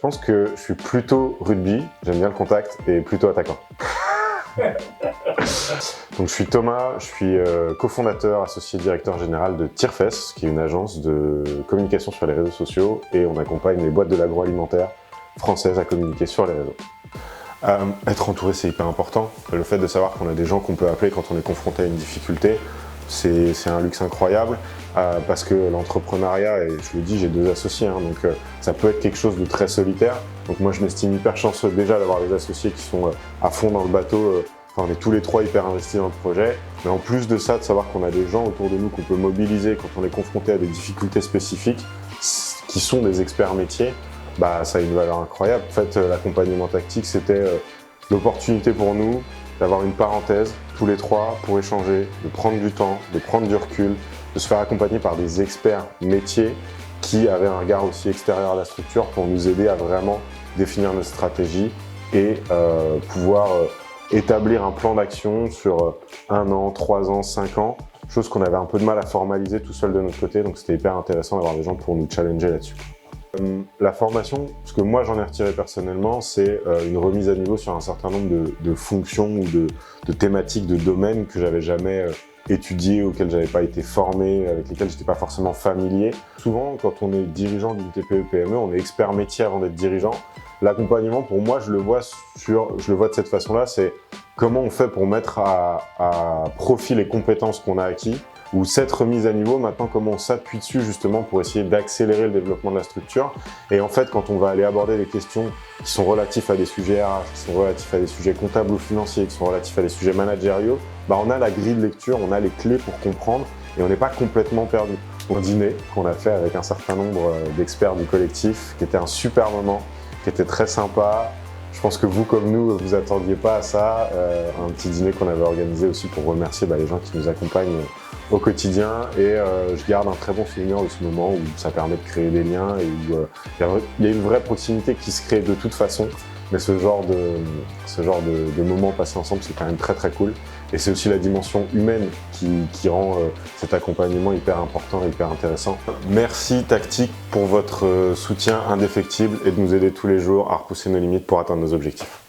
pense que je suis plutôt rugby, j'aime bien le contact, et plutôt attaquant. Donc je suis Thomas, je suis cofondateur, associé directeur général de Tirefess, qui est une agence de communication sur les réseaux sociaux, et on accompagne les boîtes de l'agroalimentaire françaises à communiquer sur les réseaux. Être entouré, c'est hyper important. Le fait de savoir qu'on a des gens qu'on peut appeler quand on est confronté à une difficulté, c'est un luxe incroyable, parce que l'entrepreneuriat, et je le dis, j'ai 2 associés, hein, donc ça peut être quelque chose de très solitaire. Donc moi, je m'estime hyper chanceux déjà d'avoir des associés qui sont à fond dans le bateau. Enfin, on est tous les 3 hyper investis dans le projet. Mais en plus de ça, de savoir qu'on a des gens autour de nous qu'on peut mobiliser quand on est confronté à des difficultés spécifiques, qui sont des experts métiers, bah, ça a une valeur incroyable. En fait, l'accompagnement tactique, c'était l'opportunité pour nous d'avoir une parenthèse, tous les 3, pour échanger, de prendre du temps, de prendre du recul, de se faire accompagner par des experts métiers qui avaient un regard aussi extérieur à la structure pour nous aider à vraiment définir notre stratégie et pouvoir établir un plan d'action sur 1 an, 3 ans, 5 ans, chose qu'on avait un peu de mal à formaliser tout seul de notre côté, donc c'était hyper intéressant d'avoir des gens pour nous challenger là-dessus. La formation, ce que moi j'en ai retiré personnellement, c'est une remise à niveau sur un certain nombre de fonctions ou de thématiques, de domaines que j'avais jamais étudiés, auxquels j'avais pas été formé, avec lesquels j'étais pas forcément familier. Souvent, quand on est dirigeant d'une TPE-PME, on est expert métier avant d'être dirigeant. L'accompagnement, pour moi, je le vois de cette façon-là, c'est comment on fait pour mettre à profit les compétences qu'on a acquis, ou cette remise à niveau, maintenant comment on s'appuie dessus justement pour essayer d'accélérer le développement de la structure. Et en fait, quand on va aller aborder des questions qui sont relatifs à des sujets RH, qui sont relatifs à des sujets comptables ou financiers, qui sont relatifs à des sujets managériaux, bah on a la grille de lecture, on a les clés pour comprendre et on n'est pas complètement perdu. Un dîner qu'on a fait avec un certain nombre d'experts du collectif, qui était un super moment, qui était très sympa. Je pense que vous, comme nous, vous attendiez pas à ça. Un petit dîner qu'on avait organisé aussi pour remercier les gens qui nous accompagnent au quotidien. Et je garde un très bon souvenir de ce moment où ça permet de créer des liens et où il y a une vraie proximité qui se crée de toute façon. Mais ce genre de moments passés ensemble, c'est quand même très très cool. Et c'est aussi la dimension humaine qui rend cet accompagnement hyper important et hyper intéressant. Merci Tactique pour votre soutien indéfectible et de nous aider tous les jours à repousser nos limites pour atteindre nos objectifs.